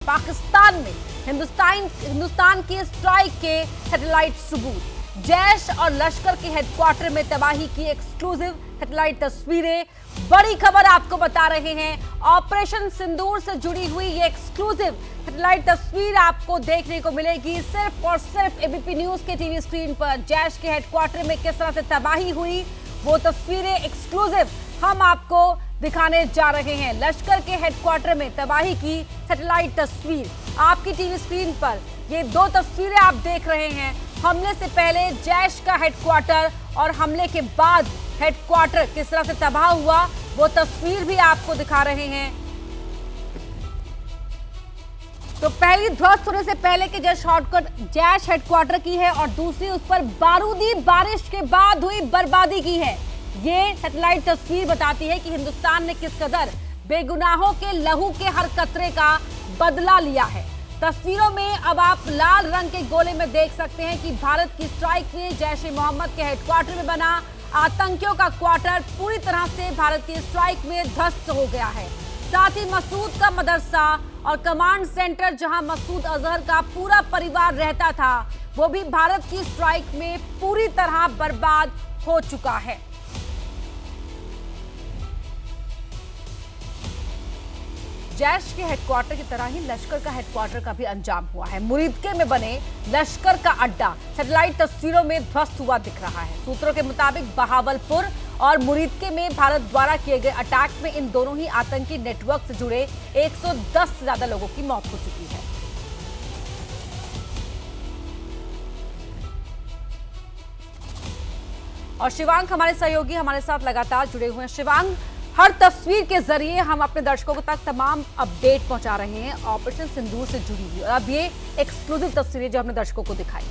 पाकिस्तान में हिंदुस्तान की स्ट्राइक के सैटेलाइट सबूत। जैश और लश्कर के हेडक्वार्टर में तबाही की एक्सक्लूसिव सैटेलाइट तस्वीरें। बड़ी खबर आपको बता रहे हैं, ऑपरेशन सिंदूर से जुड़ी हुई ये एक्सक्लूसिव सैटेलाइट तस्वीर आपको देखने को मिलेगी सिर्फ और सिर्फ एबीपी न्यूज के टीवी स्क्रीन पर। जैश के हेडक्वार्टर में किस तरह से तबाही हुई वो तस्वीरें एक्सक्लूसिव हम आपको दिखाने जा रहे हैं। लश्कर के हेडक्वार्टर में तबाही की सैटेलाइट तस्वीर आपकी टीवी स्क्रीन पर। ये दो तस्वीरें आप देख रहे हैं, हमले से पहले जैश का हेडक्वार्टर और हमले के बाद हेडक्वार्टर किस तरह से तबाह हुआ वो तस्वीर भी आपको दिखा रहे हैं। तो पहली ध्वस्त होने से पहले की जैश हेडक्वार्टर की है और दूसरी उस पर बारूदी बारिश के बाद हुई बर्बादी की है। ये सैटेलाइट तस्वीर बताती है कि हिंदुस्तान ने किस कदर बेगुनाहों के लहू के हर कतरे का बदला लिया है। तस्वीरों में अब आप लाल रंग के गोले में देख सकते हैं कि भारत की स्ट्राइक में जैश ए मोहम्मद के हेडक्वार्टर में बना आतंकियों का क्वार्टर पूरी तरह से भारत की स्ट्राइक में ध्वस्त हो गया है। साथ ही मसूद का मदरसा और कमांड सेंटर जहां मसूद अजहर का पूरा परिवार रहता था वो भी भारत की स्ट्राइक में पूरी तरह बर्बाद हो चुका है। जैश के हेडक्वार्टर की तरह ही लश्कर का हेडक्वार्टर का भी अंजाम हुआ है। मुरीदके में बने लश्कर का अड्डा सैटेलाइट तस्वीरों में ध्वस्त हुआ दिख रहा है। सूत्रों के मुताबिक बहावलपुर और मुरीदके में भारत द्वारा किए गए अटैक में इन दोनों ही आतंकी नेटवर्क से जुड़े 110 से ज्यादा लोगों की मौत हो चुकी है। और शिवांग हमारे सहयोगी हमारे साथ लगातार जुड़े हुए हैं। शिवांग, हर तस्वीर के जरिए हम अपने दर्शकों तक तमाम अपडेट पहुंचा रहे हैं ऑपरेशन सिंदूर से जुड़ी हुई, और अब ये एक्सक्लूसिव तस्वीरें जो हमने दर्शकों को दिखाई।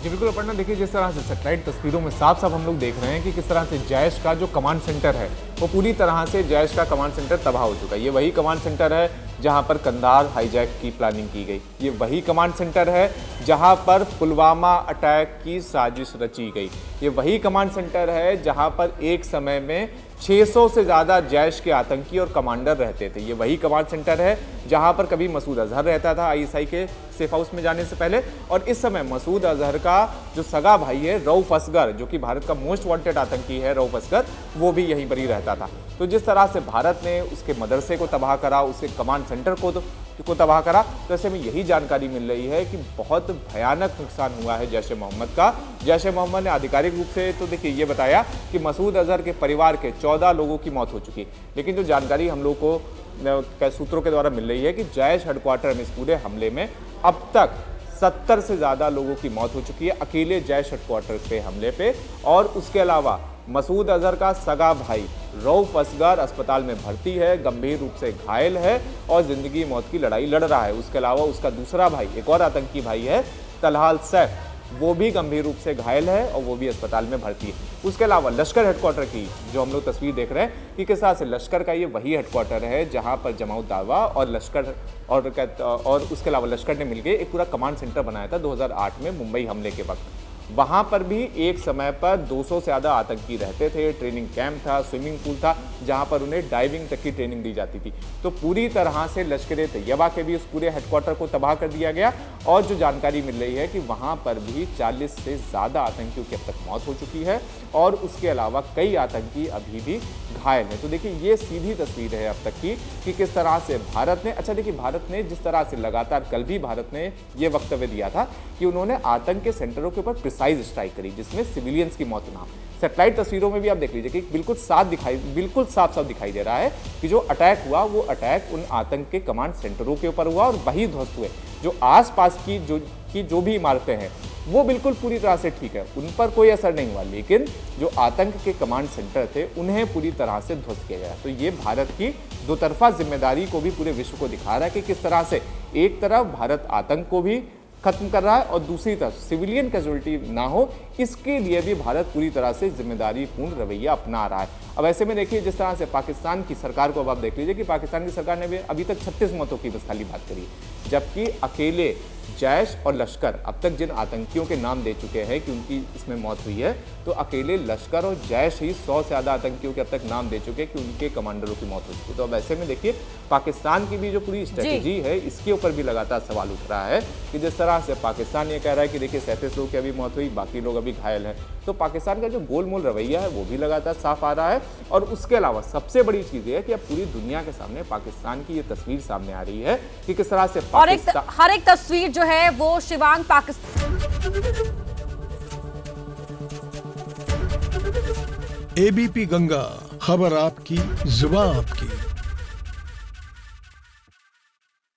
जी बिल्कुल अपर्णा, देखिए जिस तरह से सैटेलाइट तस्वीरों में साफ साफ हम लोग देख रहे हैं कि किस तरह से जैश का जो कमांड सेंटर है वो पूरी तरह से जैश का कमांड सेंटर तबाह हो चुका है। ये वही कमांड सेंटर है जहां पर कंधार हाईजैक की प्लानिंग की गई। ये वही कमांड सेंटर है जहां पर पुलवामा अटैक की साजिश रची गई। ये वही कमांड सेंटर है जहां पर एक समय में 600 से ज़्यादा जैश के आतंकी और कमांडर रहते थे। ये वही कमांड सेंटर है जहां पर कभी मसूद अजहर रहता था आईएसआई के सेफ हाउस में जाने से पहले, और इस समय मसूद अजहर का जो सगा भाई है रऊफ असगर, जो कि भारत का मोस्ट वांटेड आतंकी है रऊफ असगर, वो भी यहीं पर ही रहता था। तो जिस तरह से भारत ने उसके मदरसे को तबाह करा, उसके कमांड सेंटर को तबाह करा, तो ऐसे में यही जानकारी मिल रही है कि बहुत भयानक नुकसान हुआ है जैश ए मोहम्मद का। जैश ए मोहम्मद ने आधिकारिक रूप से तो देखिए ये बताया कि मसूद अजहर के परिवार के 14 लोगों की मौत हो चुकी, लेकिन जो जानकारी हम लोग को सूत्रों के द्वारा मिल रही है कि जैश हेडक्वार्टर में इस पूरे हमले में अब तक 70 से ज़्यादा लोगों की मौत हो चुकी है अकेले जैश हेडक्वार्टर पे हमले पे। और उसके अलावा मसूद अजहर का सगा भाई रऊफ असगर अस्पताल में भर्ती है, गंभीर रूप से घायल है और जिंदगी मौत की लड़ाई लड़ रहा है। उसके अलावा उसका दूसरा भाई, एक और आतंकी भाई है तलहाल सैफ, वो भी गंभीर रूप से घायल है और वो भी अस्पताल में भर्ती है। उसके अलावा लश्कर हेडक्वार्टर की जो हम लोग तस्वीर देख रहे हैं कि किस तरह से लश्कर का ये वही हेडक्वार्टर है जहां पर जमाउत दावा और लश्कर और उसके अलावा लश्कर ने मिलकर एक पूरा कमांड सेंटर बनाया था 2008 में मुंबई हमले के वक्त। वहाँ पर भी एक समय पर 200 से ज़्यादा आतंकी रहते थे, ट्रेनिंग कैंप था, स्विमिंग पूल था जहाँ पर उन्हें डाइविंग तक की ट्रेनिंग दी जाती थी। तो पूरी तरह से लश्कर तैयबा के भी उस पूरे हेडक्वार्टर को तबाह कर दिया गया और जो जानकारी मिल रही है कि वहाँ पर भी 40 से ज़्यादा आतंकियों की अब तक मौत हो चुकी है और उसके अलावा कई आतंकी अभी भी घायल हैं। तो देखिए ये सीधी तस्वीर है अब तक की कि किस तरह से भारत ने, अच्छा देखिए भारत ने जिस तरह से लगातार, कल भी भारत ने ये वक्तव्य दिया था कि उन्होंने आतंक के सेंटरों के ऊपर प्रिसाइज स्ट्राइक करी जिसमें सिविलियंस की मौत ना हो। सैटेलाइट तस्वीरों में भी आप देख लीजिए कि बिल्कुल साफ साफ दिखाई दे रहा है कि जो अटैक हुआ वो अटैक उन आतंक के कमांड सेंटरों के ऊपर हुआ और वही ध्वस्त हुए। जो आसपास की जो भी इमारतें हैं वो बिल्कुल पूरी तरह से ठीक है, उन पर कोई असर नहीं हुआ, लेकिन जो आतंक के कमांड सेंटर थे उन्हें पूरी तरह से ध्वस्त किया गया। तो ये भारत की दो तरफा जिम्मेदारी को भी पूरे विश्व को दिखा रहा है कि किस तरह से एक तरफ भारत आतंक को भी खत्म कर रहा है और दूसरी तरफ सिविलियन कैजुअलिटी ना हो इसके लिए भी भारत पूरी तरह से जिम्मेदारी पूर्ण रवैया अपना रहा है। अब ऐसे में देखिए जिस तरह से पाकिस्तान की सरकार को अब आप देख लीजिए कि पाकिस्तान की सरकार ने भी अभी तक 36 मौतों की बस खाली बात करी, जबकि अकेले जैश और लश्कर अब तक जिन आतंकियों के नाम दे चुके हैं कि उनकी इसमें मौत हुई है, तो अकेले लश्कर और जैश ही 100 से ज़्यादा आतंकियों के अब तक नाम दे चुके हैं कि उनके कमांडरों की मौत हो चुकी है। तो अब ऐसे में देखिए पाकिस्तान की भी जो पूरी स्ट्रेटेजी है, इसके ऊपर भी लगातार सवाल उठ रहा है कि जिस तरह से पाकिस्तान ये कह रहा है कि देखिए 37 लोगों की अभी मौत हुई, बाकी लोग अभी घायल हैं, तो पाकिस्तान का जो गोलमोल रवैया है वो भी लगातार साफ आ रहा है। और उसके अलावा सबसे बड़ी चीज़ ये है कि अब पूरी दुनिया के सामने पाकिस्तान की ये तस्वीर सामने आ रही है कि किस तरह से और हर एक तस्वीर जो है वो शिवांग पाकिस्तान। एबीपी गंगा, खबर आपकी, जुबान आपकी।